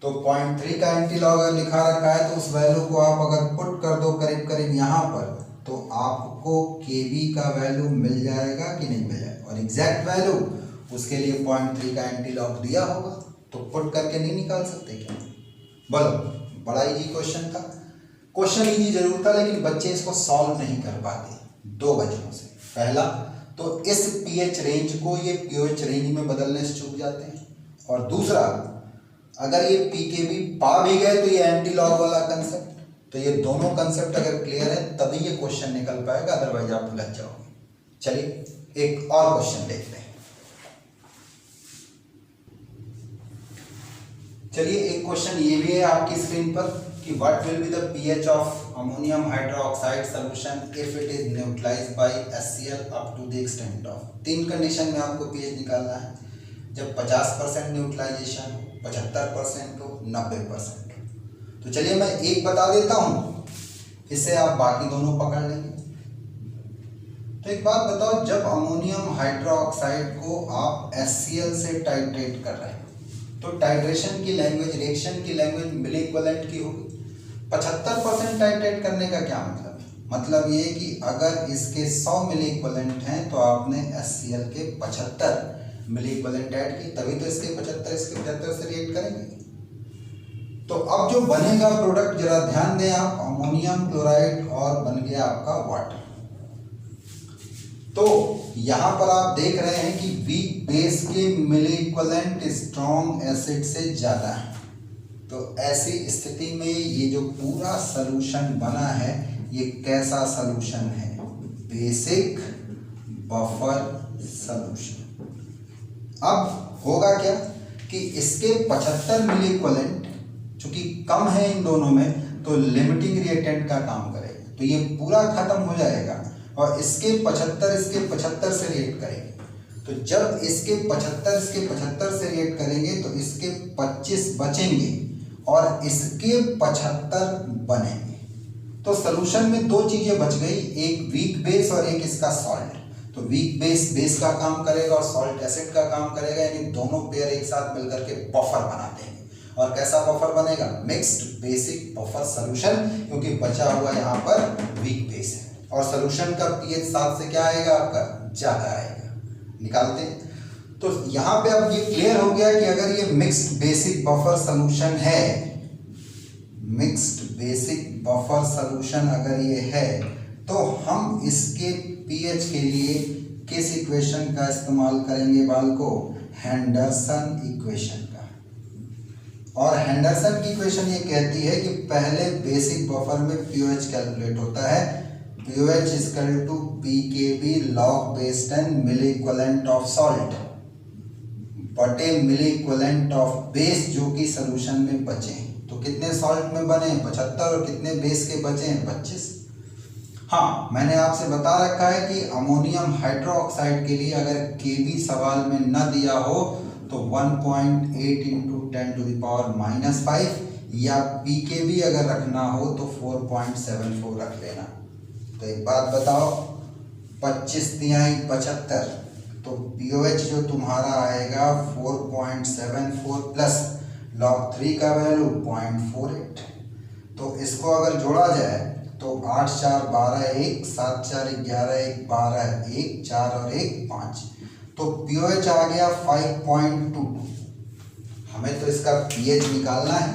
तो 0.3 का एंटी लॉग अगर लिखा रखा है तो उस वैल्यू को आप अगर पुट कर दो करीब करीब यहाँ पर, तो आपको केबी का वैल्यू मिल जाएगा कि नहीं मिल जाएगा। और एग्जैक्ट वैल्यू उसके लिए 0.3 का एंटी लॉग दिया होगा, तो पुट करके नहीं निकाल सकते क्या? बोलो, बड़ा इजी क्वेश्चन था। क्वेश्चन इजी जरूर था लेकिन बच्चे इसको सॉल्व नहीं कर पाते दो वजहों से। पहला तो इस पीएच रेंज को ये पीओएच रेंज में बदलने से चूक जाते हैं, और दूसरा अगर ये पीकेबी पा भी गए तो ये एंटी लॉग वाला कंसेप्ट, तो ये दोनों कंसेप्ट अगर क्लियर है तभी ये क्वेश्चन निकल पाएगा, अदरवाइज आप उलझ जाओगे। चलिए एक और क्वेश्चन देखते हैं। चलिए एक क्वेश्चन ये भी है आपकी स्क्रीन पर कि what will be the pH of ammonium hydroxide solution if it is neutralised by HCl up to the extent of. 3 condition में आपको पीएच निकालना है, जब 50% न्यूट्रलाइजेशन हो, 75% हो, 90% हो। तो चलिए मैं एक बता देता हूँ, इससे आप बाकी दोनों पकड़ लेंगे। तो एक बात बताओ, जब अमोनियम हाइड्रोक्साइड को आप HCl से टाइट्रेट कर रहे हैं तो टाइट्रेशन की लैंग्वेज, रिएक्शन की लैंग्वेज मिलीक्वलेंट की होगी। 75% टाइट्रेट करने का क्या मतलब है? मतलब ये कि अगर इसके 100 मिलीक्वलेंट हैं तो आपने HCl के 75 मिलीक्वलेंट ऐड की, तभी तो इसके 75 इसके 75 से रिएक्ट करेंगे। तो अब जो बनेगा प्रोडक्ट जरा ध्यान दें आप, अमोनियम क्लोराइड और बन गया आपका वाटर। तो यहां पर आप देख रहे हैं कि वीक बेस के मिलीक्वलेंट स्ट्रॉन्ग एसिड से ज्यादा है। तो ऐसी स्थिति में ये जो पूरा सॉल्यूशन बना है ये कैसा सॉल्यूशन है? Basic buffer solution. अब होगा क्या कि इसके 75 मिली इक्विवेलेंट चूंकि कम है इन दोनों में तो लिमिटिंग रिएक्टेंट का काम करेगा, तो ये पूरा खत्म हो जाएगा और इसके 75 से रिएक्ट करेंगे। तो जब इसके 75 से रिएक्ट करेंगे तो इसके 25 बचेंगे और इसके 75 बनेंगे। तो सॉल्यूशन में दो चीजें बच गई, एक वीक बेस और एक इसका सॉल्ट। तो वीक बेस का काम करेगा और सॉल्ट एसिड का काम करेगा, यानी दोनों पेयर एक साथ मिलकर के बफर बनाते हैं। और कैसा बफर बनेगा? मिक्स्ड बेसिक बफर सॉल्यूशन, क्योंकि बचा हुआ यहाँ पर वीक बेस है। और सॉल्यूशन का पीएच 7 से क्या आएगा आपका? ज्यादा आएगा। निकालते हैं। तो यहाँ पे अब ये क्लियर हो गया कि अगर ये मिक्स्ड बेसिक बफर सॉल्यूशन है, मिक्स्ड बेसिक बफर सॉल्यूशन अगर ये है तो हम इसके पीएच के लिए किस इक्वेशन का इस्तेमाल करेंगे बालको? हेंडरसन इक्वेशन का। और हेंडरसन की इक्वेशन ये कहती है कि पहले बेसिक बफर में पीओएच कैलकुलेट होता है, pH equal to pKb log base 10 milli equivalent of salt बटे मिली इक्विवेलेंट ऑफ बेस जो कि सॉल्यूशन में बचे हैं। तो कितने सॉल्ट में बने? 75 और कितने बेस के बचे हैं? 25। हाँ, मैंने आपसे बता रखा है कि अमोनियम हाइड्रोक्साइड के लिए अगर Kb सवाल में न दिया हो तो 1.8 इंटू 10⁻⁻5 या pKb अगर रखना हो तो 4.74 रख लेना। तो एक बात बताओ, 25 तिहाई 75, तो पीओएच जो तुम्हारा आएगा 4.74 प्लस log 3 का वैल्यू 0.48। तो इसको अगर जोड़ा जाए तो 8 4 12 1 7 4 11 1 12 1 4 और 1 5, तो पीओएच आ गया 5.22। हमें तो इसका पीएच निकालना है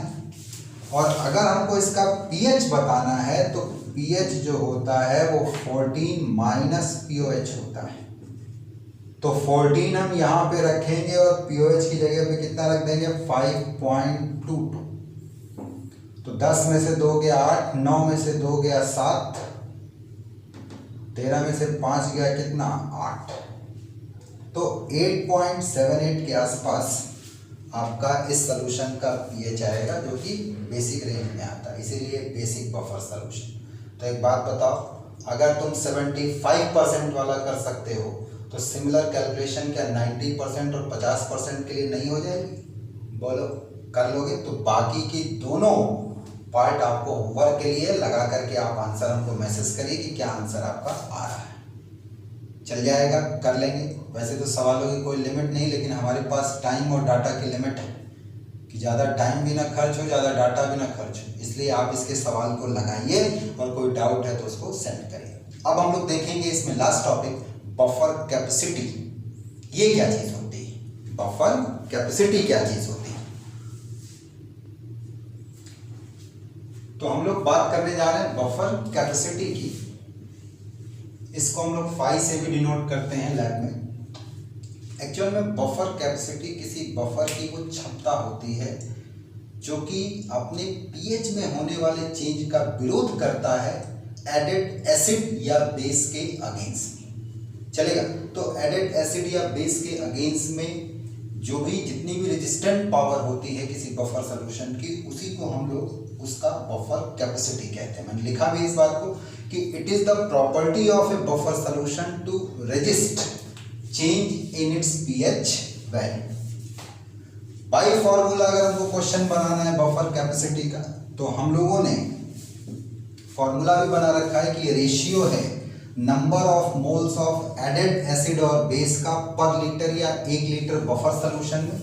और अगर हमको इसका पीएच बताना है तो पीएच जो होता है वो 14 माइनस पीओएच होता है। तो 14 हम यहाँ पे रखेंगे और पीओएच की जगह पे कितना रख देंगे? 5.22। तो 10 में से 2 गया 8, 9 में से 2 गया 7, 13 में से 5 गया कितना? 8। तो 8.78 के आसपास आपका इस सॉल्यूशन का पीएच आएगा, जो कि बेसिक रेंज में आता है, इसीलिए बेसिक बफर सॉल्यूशन। तो एक बात बताओ, अगर तुम 75% वाला कर सकते हो तो सिमिलर कैलकुलेशन क्या 90% और 50% के लिए नहीं हो जाएगी? बोलो, कर लोगे? तो बाकी की दोनों पार्ट आपको होमवर्क के लिए लगा करके आप आंसर हमको मैसेज करिए कि क्या आंसर आपका आ रहा है। चल जाएगा, कर लेंगे। वैसे तो सवालों की कोई लिमिट नहीं, लेकिन हमारे पास टाइम और डाटा की लिमिट है कि ज़्यादा टाइम भी ना खर्च हो, ज़्यादा डाटा भी ना खर्च हो, इसलिए आप इसके सवाल को लगाइए और कोई डाउट है तो उसको सेंड करिए। अब हम लोग देखेंगे इसमें लास्ट टॉपिक, बफर कैपेसिटी। ये क्या चीज़ होती है? बफर कैपेसिटी क्या चीज़ होती है? तो हम लोग बात करने जा रहे हैं बफर कैपेसिटी की। इसको हम लोग फाई से भी डिनोट करते हैं लैब में। एक्चुअल में बफर कैपेसिटी किसी बफर की वो क्षमता होती है जो कि अपने पीएच में होने वाले चेंज का विरोध करता है एडेड एसिड या बेस के अगेंस्ट में। चलेगा? तो एडेड एसिड या बेस के अगेंस्ट में जो भी जितनी भी रेजिस्टेंट पावर होती है किसी बफर सॉल्यूशन की, उसी को हम लोग उसका बफर कैपेसिटी कहते हैं। मैंने लिखा भी इस बात को कि it is the property of a buffer solution to resist change in its pH value. By formula अगर हमको क्वेश्चन बनाना है बफर कैपेसिटी का, तो हम लोगों ने फॉर्मूला भी बना रखा है कि रेशियो है number of moles of added acid और बेस का पर लीटर या 1 लीटर बफर सॉल्यूशन में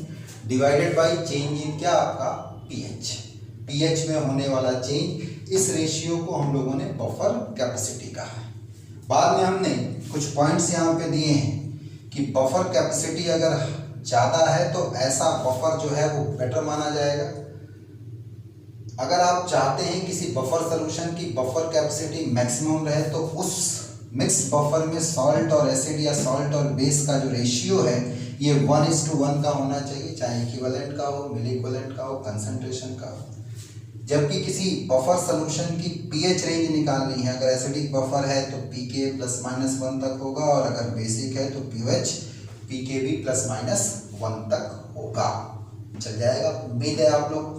डिवाइडेड बाय चेंज इन क्या आपका पीएच। पीएच में होने वाला चेंज, इस रेशियो को हम लोगों ने बफर कैपेसिटी कहा है। बाद में हमने कुछ पॉइंट्स यहाँ पे दिए हैं कि बफर कैपेसिटी अगर ज़्यादा है तो ऐसा बफर जो है वो बेटर माना जाएगा। अगर आप चाहते हैं किसी बफर सॉल्यूशन की बफर कैपेसिटी मैक्सिमम रहे तो उस मिक्स बफर में सॉल्ट और एसिड या सॉल्ट और बेस का जो रेशियो है ये 1:1 का होना चाहिए, चाहे इक्विवेलेंट का हो, मिली इक्विवेलेंट का हो, कंसंट्रेशन का हो। जबकि किसी बफर सॉल्यूशन की पीएच रेंज निकालनी है, अगर एसिडिक बफर है तो pK ±1 तक होगा और अगर बेसिक है तो pH pKb ±1 1 तक होगा। चल जाएगा, उम्मीद है आप लोग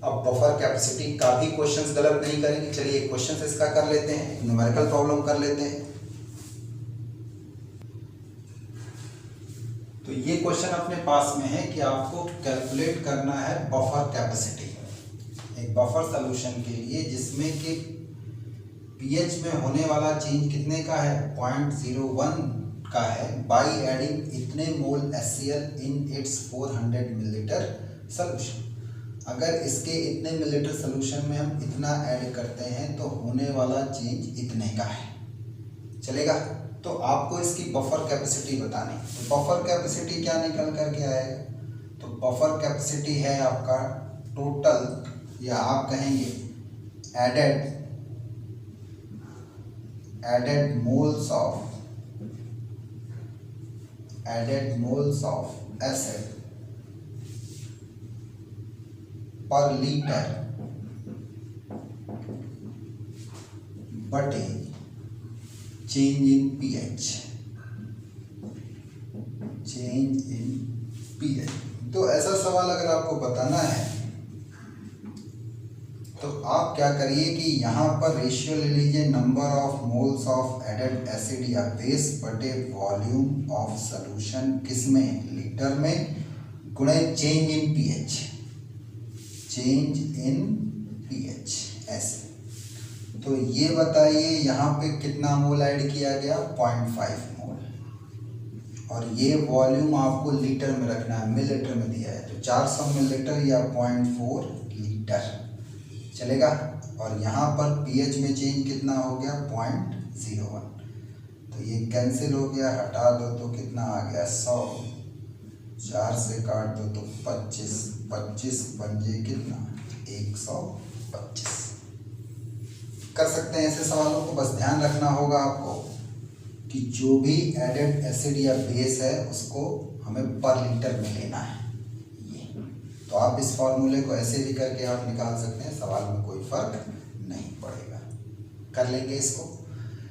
अब बफर कैपेसिटी का भी क्वेश्चंस गलत नहीं करेंगे। चलिए एक क्वेश्चन इसका कर लेते हैं, न्यूमेरिकल प्रॉब्लम कर लेते हैं। तो ये क्वेश्चन अपने पास में है कि आपको कैलकुलेट करना है बफर कैपेसिटी, एक बफर सॉल्यूशन के लिए जिसमें कि पीएच में होने वाला चेंज कितने का है, 0.01 का है, बाई एडिंग इतने मोल HCl in its 400 millilitre solution. अगर इसके इतने मिलीलीटर सॉल्यूशन में हम इतना ऐड करते हैं तो होने वाला चेंज इतने का है। चलेगा, तो आपको इसकी बफर कैपेसिटी बतानी। तो बफर कैपेसिटी क्या निकल करके आएगा, तो बफर कैपेसिटी है आपका टोटल, या आप कहेंगे एडेड मोल्स ऑफ एसिड पर लीटर बटे चेंज इन पीएच। तो ऐसा सवाल अगर आपको बताना है तो आप क्या करिए कि यहाँ पर रेशियो ले लीजिए, number of moles of added acid या बेस बटे वॉल्यूम ऑफ सॉल्यूशन, किसमें, लीटर में, गुणे चेंज इन पीएच ऐसे। तो ये बताइए यहाँ पे कितना मोल ऐड किया गया, 0.5 मोल, और ये वॉल्यूम आपको लीटर में रखना है, मिलीलीटर में दिया है, तो 400 मिलीलीटर या 0.4 लीटर। चलेगा, और यहाँ पर पीएच में चेंज कितना हो गया, 0.01। तो ये कैंसिल हो गया, हटा दो तो कितना आ गया, 100, 4 से काट दो तो 25 बन जाए कितना, 125। कर सकते हैं ऐसे सवालों को, बस ध्यान रखना होगा आपको कि जो भी एडेड एसिड या बेस है उसको हमें पर लीटर में लेना है। तो आप इस फॉर्मूले को ऐसे भी करके आप निकाल सकते हैं, सवाल में कोई फर्क नहीं पड़ेगा। कर लेंगे इसको।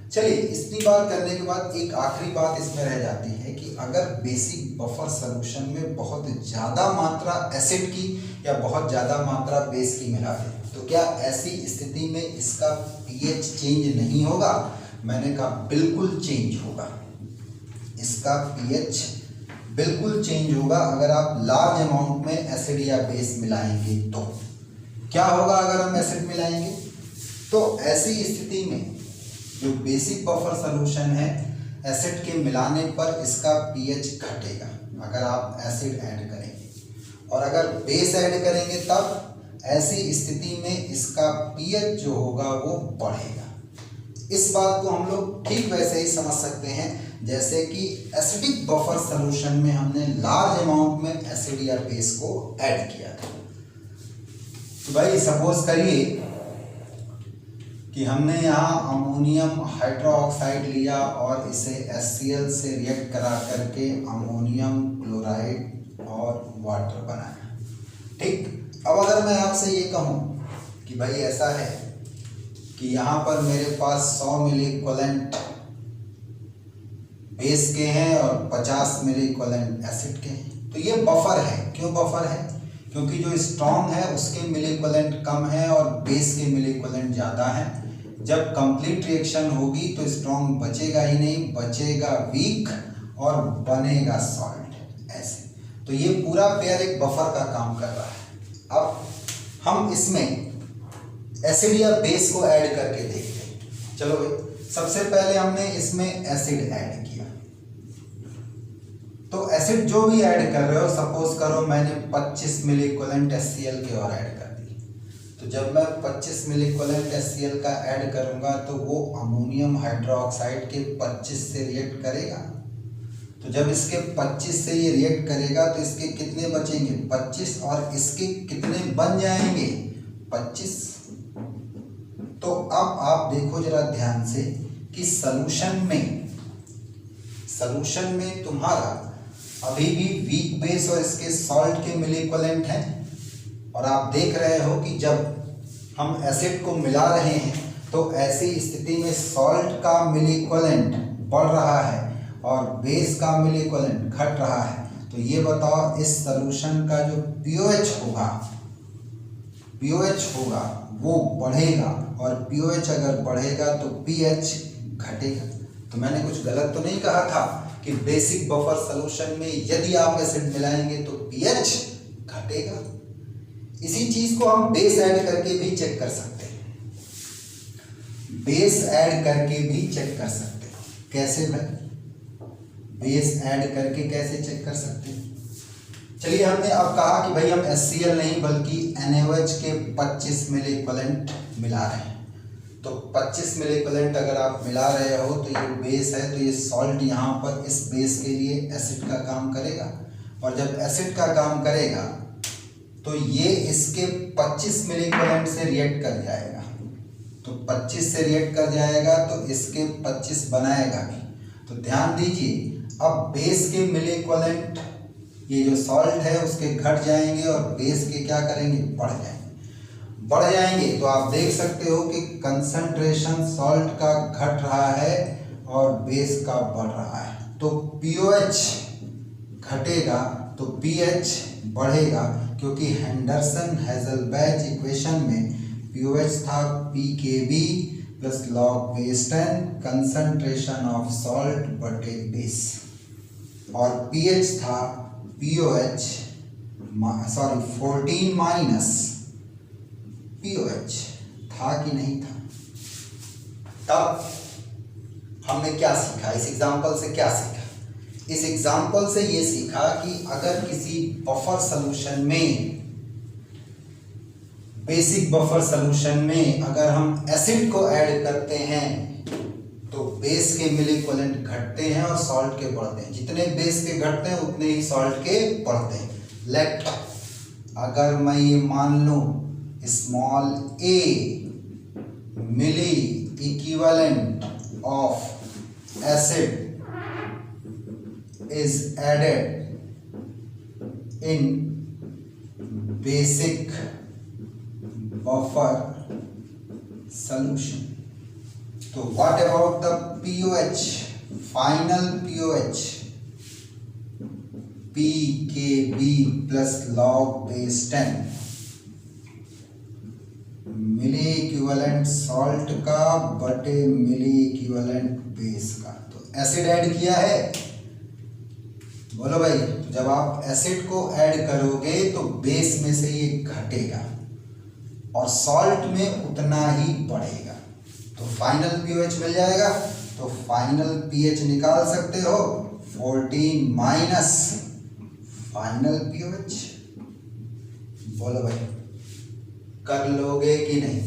चलिए, इतनी बार करने के बाद एक आखिरी बात इसमें रह जाती है कि अगर बेसिक बफर सॉल्यूशन में बहुत ज़्यादा मात्रा एसिड की या बहुत ज़्यादा मात्रा बेस की मिला दें तो क्या ऐसी स्थिति में इसका पीएच चेंज नहीं होगा? मैंने कहा बिल्कुल चेंज होगा, इसका पीएच बिल्कुल चेंज होगा अगर आप लार्ज अमाउंट में एसिड या बेस मिलाएंगे। तो क्या होगा अगर हम एसिड मिलाएंगे? तो ऐसी स्थिति में जो बेसिक बफर सॉल्यूशन है, एसिड के मिलाने पर इसका पीएच घटेगा अगर आप एसिड ऐड करेंगे, और अगर बेस ऐड करेंगे तब ऐसी स्थिति में इसका पीएच जो होगा वो बढ़ेगा। इस बात को हम लोग ठीक वैसे ही समझ सकते हैं जैसे कि एसिडिक बफर सॉल्यूशन में हमने लार्ज अमाउंट में एसिड या बेस को ऐड किया था। तो भाई सपोज करिए कि हमने यहाँ अमोनियम हाइड्रोक्साइड लिया और इसे HCl से रिएक्ट करा करके अमोनियम क्लोराइड और वाटर बनाया। ठीक, अब अगर मैं आपसे ये कहूँ कि भाई ऐसा है कि यहाँ पर मेरे पास 100 मिली इक्विवेलेंट बेस के हैं और 50 मिली इक्विवेलेंट एसिड के हैं, तो ये बफर है। क्यों बफर है? क्योंकि जो स्ट्रॉन्ग है उसके मिली इक्विवेलेंट कम है और बेस के मिली इक्विवेलेंट ज़्यादा है। जब कंप्लीट रिएक्शन होगी तो स्ट्रॉन्ग बचेगा ही नहीं, बचेगा वीक और बनेगा सॉल्ट ऐसे। तो ये पूरा पेयर एक बफर का काम कर रहा है। अब हम इसमें एसिड या बेस को ऐड करके देखते हैं। चलो भाई, सबसे पहले हमने इसमें एसिड ऐड किया, तो एसिड जो भी ऐड कर रहे हो, सपोज करो मैंने 25 मिली इक्विवेलेंट HCl के और ऐड कर दी, तो जब मैं 25 मिली इक्विवेलेंट HCl का ऐड करूंगा तो वो अमोनियम हाइड्रोक्साइड के 25 से रिएक्ट करेगा। तो जब इसके 25 से ये रिएक्ट करेगा तो इसके कितने बचेंगे, 25, और इसके कितने बन जाएंगे, 25। तो अब आप देखो जरा ध्यान से कि सॉल्यूशन में तुम्हारा अभी भी वीक बेस और इसके सॉल्ट के मिली इक्विवेलेंट हैं, और आप देख रहे हो कि जब हम एसिड को मिला रहे हैं तो ऐसी स्थिति में सॉल्ट का मिली इक्विवेलेंट बढ़ रहा है और बेस का मिली इक्विवेलेंट घट रहा है। तो ये बताओ इस सॉल्यूशन का जो पीओएच होगा वो बढ़ेगा, और पीओएच अगर बढ़ेगा तो पीएच घटेगा। तो मैंने कुछ गलत तो नहीं कहा था कि बेसिक बफर सॉल्यूशन में यदि आप एसिड मिलाएंगे तो पीएच घटेगा। इसी चीज को हम बेस ऐड करके भी चेक कर सकते हैं, बेस ऐड करके भी चेक कर सकते हैं। कैसे भाई, बेस ऐड करके कैसे चेक कर सकते हैं? चलिए, हमने अब कहा कि भाई हम HCl नहीं बल्कि NaOH के 25 मिली इक्विवेलेंट मिला रहे हैं। तो 25 मिली इक्विवेलेंट अगर आप मिला रहे हो तो ये बेस है, तो ये सॉल्ट यहाँ पर इस बेस के लिए एसिड का काम करेगा, और जब एसिड का काम करेगा तो ये इसके 25 मिली इक्विवेलेंट से रिएक्ट कर जाएगा। तो 25 से रिएक्ट कर जाएगा तो इसके 25 बनाएगा भी। तो ध्यान दीजिए, अब बेस के मिली इक्विवेलेंट ये जो सॉल्ट है उसके घट जाएंगे और बेस के क्या करेंगे, बढ़ जाएंगे। तो आप देख सकते हो कि कंसंट्रेशन सॉल्ट का घट रहा है और बेस का बढ़ रहा है। तो पीओएच घटेगा तो पीएच बढ़ेगा, क्योंकि हेंडरसन-हेज़लबैच इक्वेशन में पीओएच था pKb plus log base 10 concentration of salt बटे बेस, और पीएच था POH 14 माइनस POH था कि नहीं था। तब हमने क्या सीखा इस एग्जाम्पल से? क्या सीखा इस एग्जाम्पल से? ये सीखा कि अगर किसी बफर सॉल्यूशन में, बेसिक बफर सॉल्यूशन में अगर हम एसिड को ऐड करते हैं तो बेस के मिली इक्विवेलेंट घटते हैं और सॉल्ट के बढ़ते हैं। जितने बेस के घटते हैं उतने ही सॉल्ट के बढ़ते हैं। लेट अगर मैं ये मान लूं small a milli equivalent of acid is added in basic buffer solution, तो what about the pOH, final pOH? pKb plus log base 10 milli equivalent salt का बटे मिली इक्विवेलेंट बेस का। तो एसिड ऐड किया है, बोलो भाई। तो जब आप एसिड को ऐड करोगे तो बेस में से ये घटेगा और सॉल्ट में उतना ही बढ़ेगा, तो फाइनल पीओएच मिल जाएगा। तो फाइनल पीएच निकाल सकते हो 14 माइनस फाइनल पीओएच। बोलो भाई, कर लोगे कि नहीं?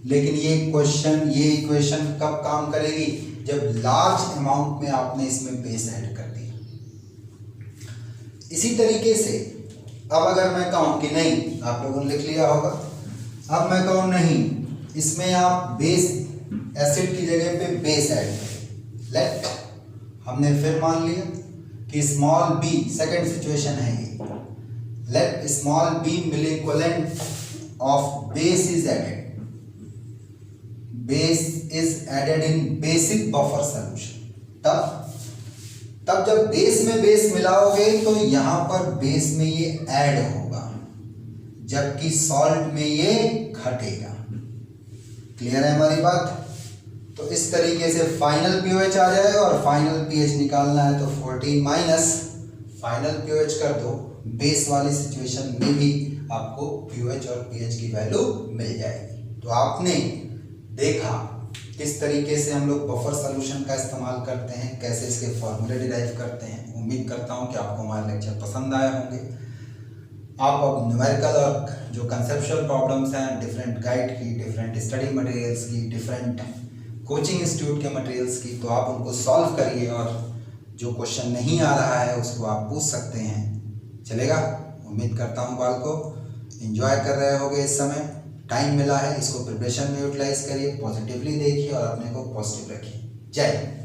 लेकिन ये इक्वेशन कब काम करेगी? जब लार्ज अमाउंट में आपने इसमें बेस ऐड कर दिया। इसी तरीके से अब अगर मैं कहूं कि नहीं, आप लोगों ने लिख लिया होगा, अब मैं कहूं नहीं, इसमें आप बेस एसिड की जगह पे बेस ऐड करें। लेट हमने फिर मान लिया कि स्मॉल बी, सेकंड सिचुएशन है ये, let small B milli equivalent of base is added, base is added in basic buffer solution. तब जब बेस में बेस मिलाओगे तो यहां पर बेस में ये ऐड होगा, जबकि सॉल्ट में ये घटेगा। क्लियर है हमारी बात? तो इस तरीके से फाइनल पीओएच आ जाएगा, और फाइनल पीएच निकालना है तो 14 माइनस फाइनल पीओएच कर दो। बेस वाली सिचुएशन में भी आपको पीओएच और पीएच की वैल्यू मिल जाएगी। तो आपने देखा किस तरीके से हम लोग बफर सॉल्यूशन का इस्तेमाल करते हैं, कैसे इसके फॉर्मूले डिराइव करते हैं। उम्मीद करता हूं कि आपको हमारे लेक्चर पसंद आए होंगे। आप अब न्यूमेरिकल और जो कंसेप्चुअल प्रॉब्लम्स हैं, डिफरेंट गाइड की, डिफरेंट स्टडी मटेरियल्स की, डिफरेंट कोचिंग इंस्टीट्यूट के मटेरियल्स की, तो आप उनको सॉल्व करिए और जो क्वेश्चन नहीं आ रहा है उसको आप पूछ सकते हैं। चलेगा? उम्मीद करता हूँ बाल को एंजॉय कर रहे होगे। इस समय टाइम मिला है, इसको प्रिपरेशन में यूटिलाइज करिए, पॉजिटिवली देखिए और अपने को पॉजिटिव रखिए। जय हिंद।